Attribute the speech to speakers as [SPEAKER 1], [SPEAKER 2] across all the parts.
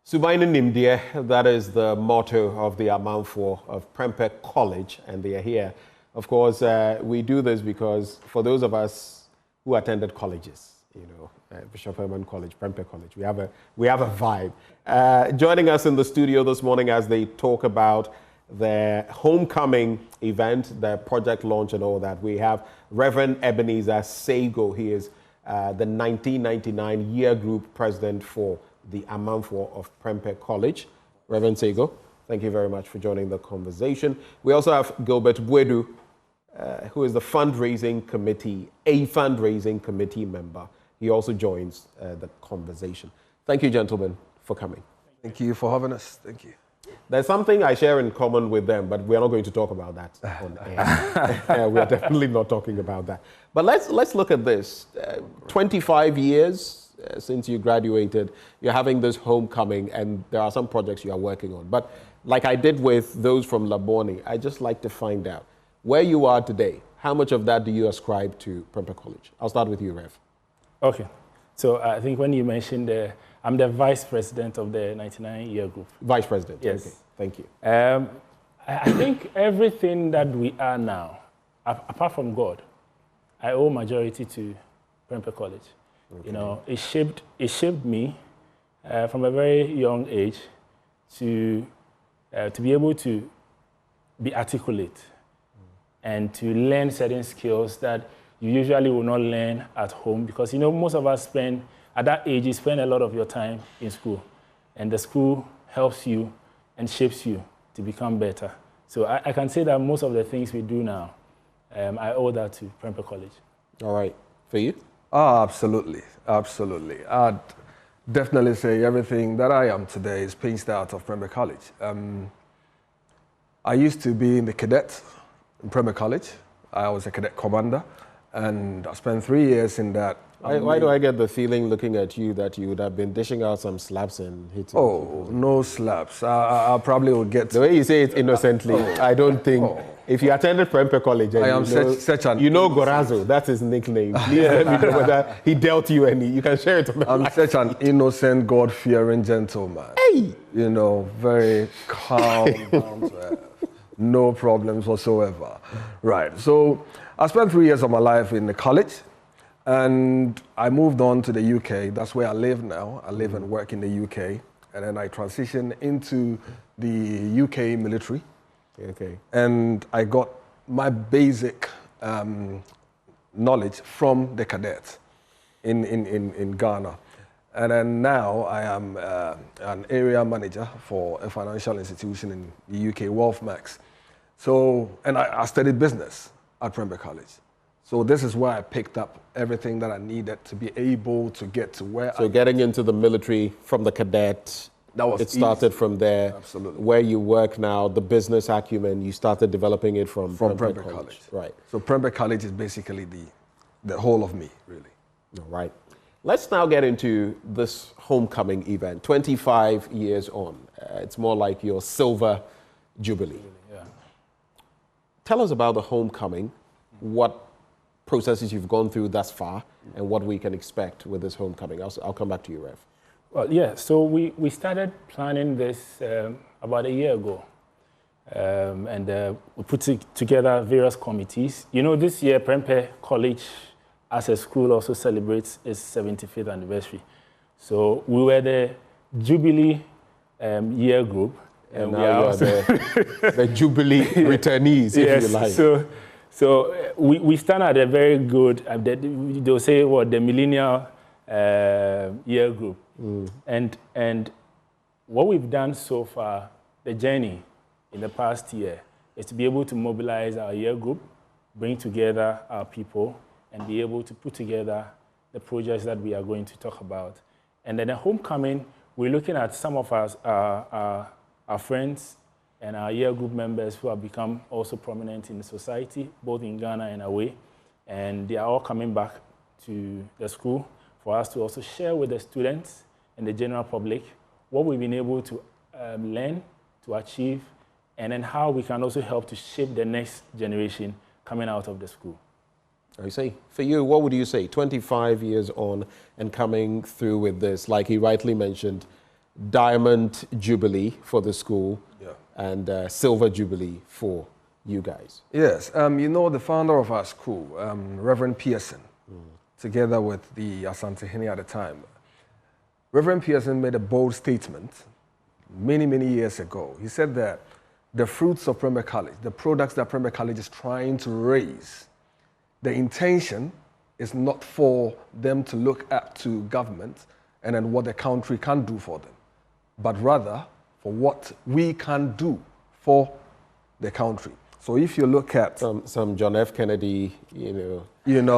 [SPEAKER 1] Subaini Nimdie, that is the motto of the Amanfoɔ of Prempeh College, and they are here. Of course, we do this because for those of us who attended colleges, Bishop Herman College, Prempeh College, we have a vibe. Joining us in the studio this morning as they talk about their homecoming event, their project launch and all that, we have Reverend Ebenezer Sego. He is the 1999 year group president for the Amanfoɔ of Prempeh College. Reverend Sego, thank you very much for joining the conversation. We also have Gilbert Bwedu, who is the fundraising committee member. He also joins the conversation. Thank you, gentlemen, for coming.
[SPEAKER 2] Thank you for having us. Thank you.
[SPEAKER 1] There's something I share in common with them, but we're not going to talk about that on air. We're definitely not talking about that. But let's look at this. 25 years since you graduated, you're having this homecoming, and there are some projects you are working on. But like I did with those from Labone, I just like to find out where you are today. How much of that do you ascribe to Prempeh College? I'll start with you, Rev.
[SPEAKER 3] Okay. So I think when you mentioned I'm the vice president of the 99 year group.
[SPEAKER 1] Vice president?
[SPEAKER 3] Yes.
[SPEAKER 1] Okay. Thank you.
[SPEAKER 3] I think everything that we are now, apart from God, I owe majority to Prempeh College. Okay. It shaped me from a very young age to be able to be articulate and to learn certain skills that you usually will not learn at home, because most of us at that age, you spend a lot of your time in school, and the school helps you and shapes you to become better. So I can say that most of the things we do now, I owe that to Prempeh College.
[SPEAKER 1] All right. For you?
[SPEAKER 2] Oh, absolutely. Absolutely. I'd definitely say everything that I am today is pinched out of Prempeh College. I used to be in the cadets in Prempeh College. I was a cadet commander, and I spent 3 years in that.
[SPEAKER 1] Why do I get the feeling, looking at you, that you would have been dishing out some slaps and hitting?
[SPEAKER 2] Oh, no slaps. I probably would get...
[SPEAKER 1] The way you say it innocently, I don't think... If you attended Prempeh College, and
[SPEAKER 2] I am such an...
[SPEAKER 1] Gorazo, that's his nickname. Please let me know whether he dealt you any. You can share it on the
[SPEAKER 2] I'm such an innocent, God-fearing gentleman.
[SPEAKER 1] Hey!
[SPEAKER 2] Very calm, down to earth. No problems whatsoever. Right, so I spent 3 years of my life in the college, and I moved on to the UK. That's where I live now. I live and work in the UK, and then I transitioned into the UK military.
[SPEAKER 1] Okay.
[SPEAKER 2] And I got my basic knowledge from the cadets in Ghana. And then now I am an area manager for a financial institution in the UK, Wealthmax. And I studied business at Prempeh College. So this is where I picked up everything that I needed to be able to get to where
[SPEAKER 1] So getting into the military from the cadet, it started from there.
[SPEAKER 2] Absolutely.
[SPEAKER 1] Where you work now, the business acumen, you started developing it from
[SPEAKER 2] Prempeh College.
[SPEAKER 1] Right.
[SPEAKER 2] So Prempeh College is basically the whole of me, really.
[SPEAKER 1] All right. Let's now get into this homecoming event. 25 years on. It's more like your silver jubilee.
[SPEAKER 3] Yeah.
[SPEAKER 1] Tell us about the homecoming, what processes you've gone through thus far, and what we can expect with this homecoming. I'll come back to you, Rev.
[SPEAKER 3] Well, yeah, so we started planning this about a year ago. And we put together various committees. This year, Prempeh College as a school also celebrates its 75th anniversary. So we were the Jubilee year group.
[SPEAKER 1] And now you are the Jubilee returnees, if you like.
[SPEAKER 3] So we stand at a very good, they'll say, the millennial year group. And what we've done so far, the journey in the past year, is to be able to mobilize our year group, bring together our people, and be able to put together the projects that we are going to talk about. And then the homecoming, we're looking at some of our friends and our year group members who have become also prominent in the society, both in Ghana and away. And they are all coming back to the school for us to also share with the students and the general public what we've been able to learn, to achieve, and then how we can also help to shape the next generation coming out of the school.
[SPEAKER 1] I see. For you, what would you say? 25 years on and coming through with this, like he rightly mentioned, Diamond Jubilee for the school,
[SPEAKER 2] Yeah.
[SPEAKER 1] and Silver Jubilee for you guys.
[SPEAKER 2] Yes, you know, the founder of our school, Reverend Pearson, together with the Asantehene at the time, Reverend Pearson made a bold statement many, many years ago. He said that the fruits of Prempeh College, the products that Prempeh College is trying to raise, the intention is not for them to look up to government and then what the country can do for them, but rather for what we can do for the country. So if you look at
[SPEAKER 1] some John F. Kennedy,
[SPEAKER 2] and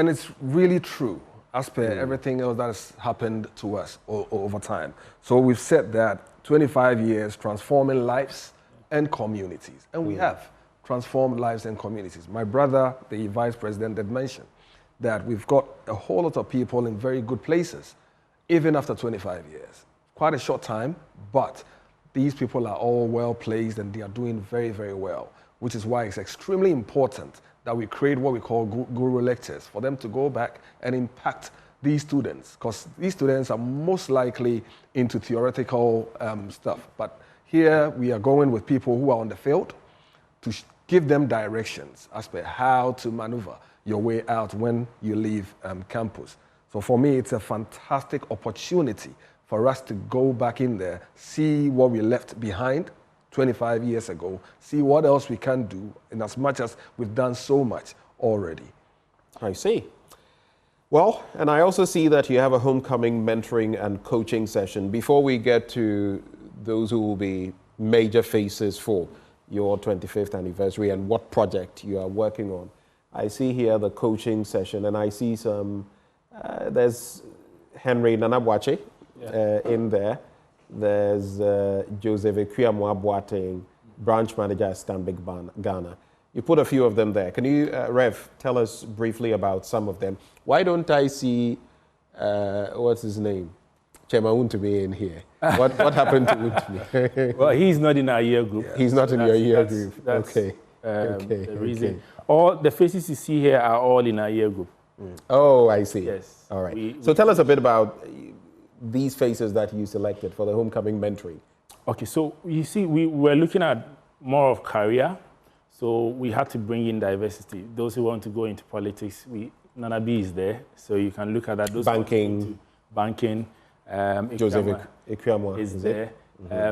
[SPEAKER 2] it's really true as per everything else that has happened to us over time. So we've said that 25 years transforming lives and communities, and we have transformed lives and communities. My brother, the vice president, did mention that we've got a whole lot of people in very good places, even after 25 years. Quite a short time, but these people are all well placed and they are doing very, very well, which is why it's extremely important that we create what we call guru lectures for them to go back and impact these students, because these students are most likely into theoretical stuff. But here we are going with people who are on the field to give them directions as per how to maneuver your way out when you leave campus. So for me, it's a fantastic opportunity for us to go back in there, see what we left behind 25 years ago, see what else we can do, in as much as we've done so much already.
[SPEAKER 1] I see. Well, and I also see that you have a homecoming mentoring and coaching session. Before we get to those who will be major faces for your 25th anniversary and what project you are working on, I see here the coaching session, and I see some, there's Henry Nanabwache in there. There's Joseph Ekwuamwa Boateng, branch manager at Stanbic Ghana. You put a few of them there. Can you, Rev, tell us briefly about some of them? Why don't I see, what's his name? Chema Untumi in here. What happened to Untumi?
[SPEAKER 3] Well, he's not in our year group.
[SPEAKER 1] He's not in your year group.
[SPEAKER 3] That's
[SPEAKER 1] okay.
[SPEAKER 3] The reason. All the faces you see here are all in our year group.
[SPEAKER 1] Oh, I see.
[SPEAKER 3] Yes.
[SPEAKER 1] All right. So tell us a bit about these faces that you selected for the homecoming mentoring. Okay,
[SPEAKER 3] so you see, we were looking at more of career, so we had to bring in diversity. Those who want to go into politics, Nana B is there, so you can look at that. Those banking,
[SPEAKER 1] Joseph Ekwuamwa
[SPEAKER 3] is there.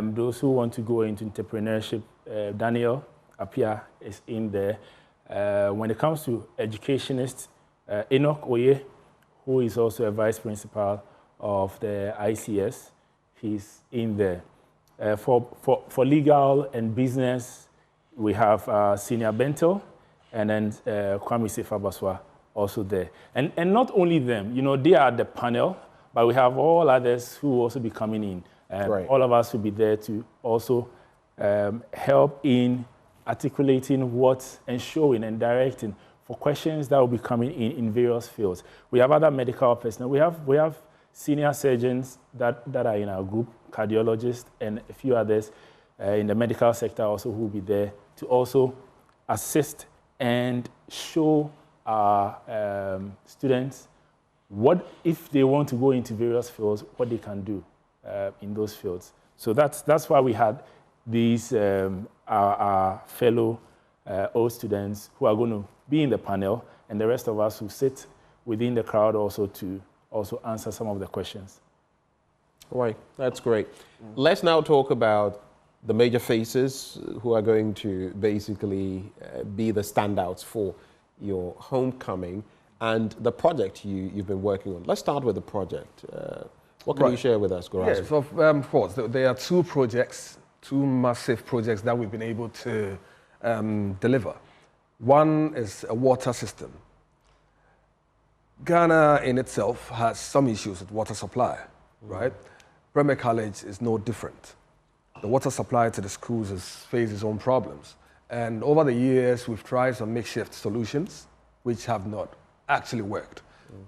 [SPEAKER 3] Those who want to go into entrepreneurship, Daniel Apia is in there. When it comes to educationists, Enoch Oye, who is also a vice principal of the ICS, he's in there. For legal and business, we have Senior Bento and then Kwame Sefabaswa also there. And not only them, they are the panel, but we have all others who will also be coming in. And all of us will be there to also help in articulating what and showing and directing for questions that will be coming in various fields. We have other medical personnel. We have senior surgeons that are in our group, cardiologists, and a few others in the medical sector also who will be there to also assist and show our students what, if they want to go into various fields, what they can do in those fields. So that's why we had these our fellow old students who are going to be in the panel, and the rest of us who sit within the crowd also to also answer some of the questions.
[SPEAKER 1] Right, that's great. Let's now talk about the major faces who are going to basically be the standouts for your homecoming and the project you've been working on. Let's start with the project. What can you share with us, Goraz?
[SPEAKER 2] Yes, of course. There are two projects, two massive projects that we've been able to deliver. One is a water system. Ghana in itself has some issues with water supply, right? Prempeh College is no different. The water supply to the schools faces its own problems. And over the years, we've tried some makeshift solutions, which have not actually worked.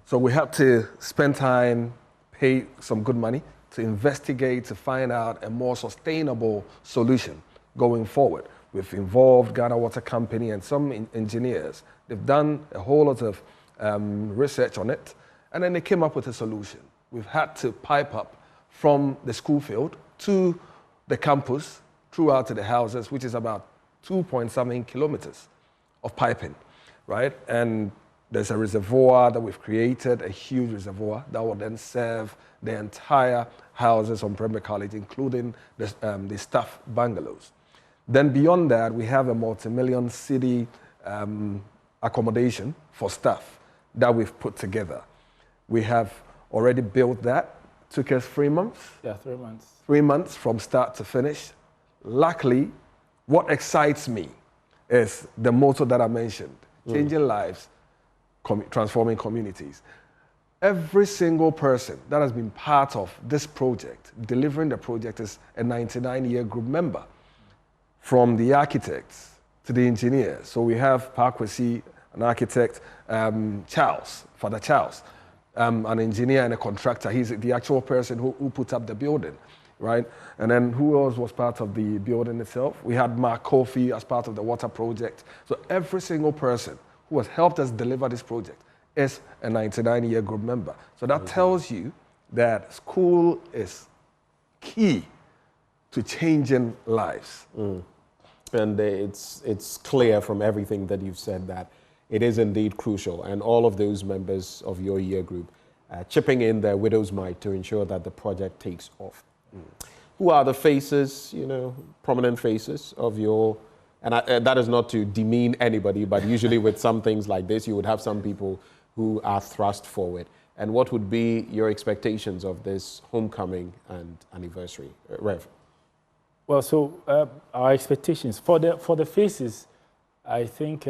[SPEAKER 2] So we had to spend time, pay some good money to investigate, to find out a more sustainable solution going forward. We've involved Ghana Water Company and some engineers. They've done a whole lot of research on it, and then they came up with a solution. We've had to pipe up from the school field to the campus, throughout to the houses, which is about 2.something kilometers of piping, right? And there's a reservoir that we've created, a huge reservoir that will then serve the entire houses on Prempeh College, including the staff bungalows. Then beyond that, we have a multi-million city accommodation for staff that we've put together. We have already built that. Took us 3 months.
[SPEAKER 3] Yeah, 3 months.
[SPEAKER 2] 3 months from start to finish. Luckily, what excites me is the motto that I mentioned, changing lives, transforming communities. Every single person that has been part of this project, delivering the project, is a 99-year group member. From the architects to the engineers. So we have Parkwesi, an architect, Charles, Father Charles, an engineer and a contractor. He's the actual person who put up the building, right? And then who else was part of the building itself? We had Mark Kofi as part of the water project. So every single person who has helped us deliver this project is a 99-year group member. So that tells you that school is key to changing lives.
[SPEAKER 1] And it's clear from everything that you've said that it is indeed crucial. And all of those members of your year group chipping in their widow's mite to ensure that the project takes off. Who are the faces, prominent faces of your, and that is not to demean anybody, but usually with some things like this, you would have some people who are thrust forward. And what would be your expectations of this homecoming and anniversary? Rev?
[SPEAKER 3] Well, so our expectations for the faces, I think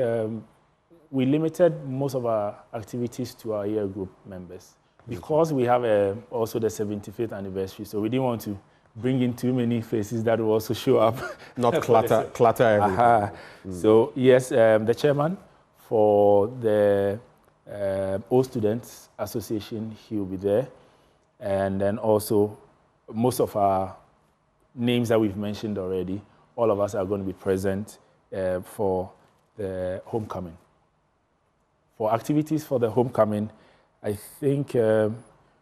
[SPEAKER 3] we limited most of our activities to our year group members because we have also the 75th anniversary. So we didn't want to bring in too many faces that will also show up.
[SPEAKER 1] Not clutter everything.
[SPEAKER 3] So yes, the chairman for the Old Students Association, he will be there, and then also most of our names that we've mentioned already, all of us are going to be present for the homecoming. For activities for the homecoming, I think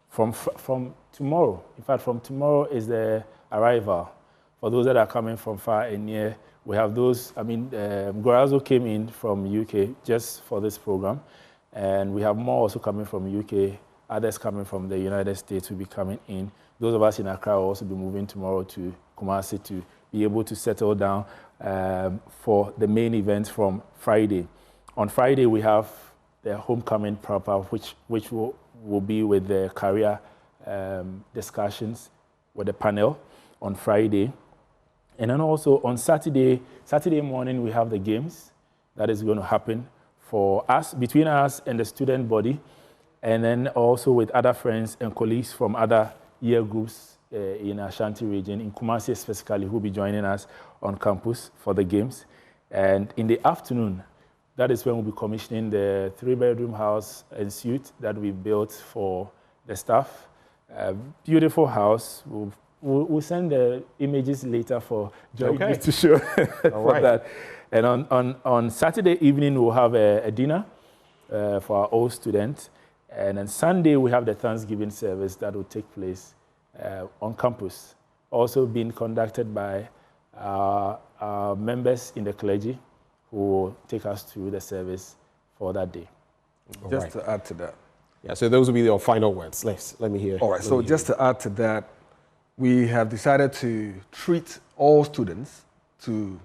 [SPEAKER 3] from tomorrow, in fact, from tomorrow is the arrival. For those that are coming from far and near, we have those, Gorazo came in from UK just for this program, and we have more also coming from UK, others coming from the United States will be coming in. Those of us in Accra will also be moving tomorrow to Kumasi to be able to settle down for the main event from Friday. On Friday, we have the homecoming proper, which will be with the career discussions with the panel on Friday. And then also on Saturday morning, we have the games that is going to happen for us, between us and the student body, and then also with other friends and colleagues from other year groups in Ashanti region, in Kumasi specifically, who will be joining us on campus for the games. And in the afternoon, that is when we'll be commissioning the 3-bedroom house and suite that we built for the staff. Beautiful house. We'll send the images later for Joy to show for that. And on Saturday evening, we'll have a dinner for our old students. And on Sunday, we have the Thanksgiving service that will take place on campus, also being conducted by our members in the clergy who will take us through the service for that day.
[SPEAKER 2] Just to add to that.
[SPEAKER 1] Yeah, so those will be your final words. Let me hear.
[SPEAKER 2] All right, so just to add to that, we have decided to treat all students to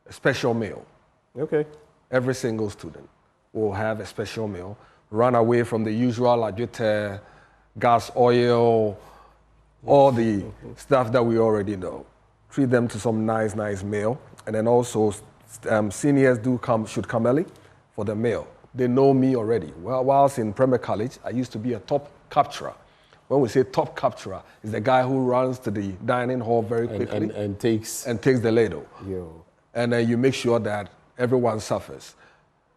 [SPEAKER 2] a special meal.
[SPEAKER 1] Okay.
[SPEAKER 2] Every single student will have a special meal. Run away from the usual adjute, gas, oil, all the stuff that we already know. Treat them to some nice meal. And then also, seniors should come early for the meal. They know me already. Well, whilst in Prempeh College, I used to be a top capturer. When we say top capturer, is the guy who runs to the dining hall very quickly
[SPEAKER 1] and takes
[SPEAKER 2] the ladle.
[SPEAKER 1] Yo.
[SPEAKER 2] And then you make sure that everyone suffers.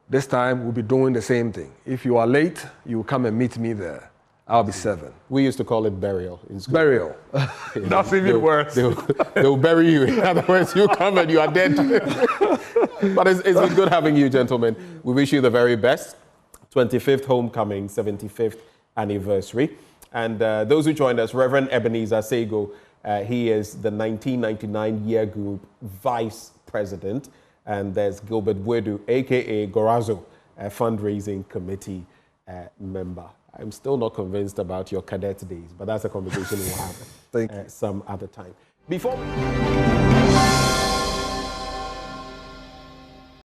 [SPEAKER 2] This time, we'll be doing the same thing. If you are late, you will come and meet me there. I'll be 7.
[SPEAKER 1] We used to call it burial in school.
[SPEAKER 2] Burial. That's even worse.
[SPEAKER 1] They'll bury you. In other words, you come and you are dead. But it's been good having you, gentlemen. We wish you the very best. 25th homecoming, 75th anniversary. And those who joined us, Reverend Ebenezer Sego, he is the 1999 year group vice president. And there's Gilbert Bwedu, a.k.a. Gorazo, a fundraising committee member. I'm still not convinced about your cadet days, but that's a conversation we'll have some other time. Before we...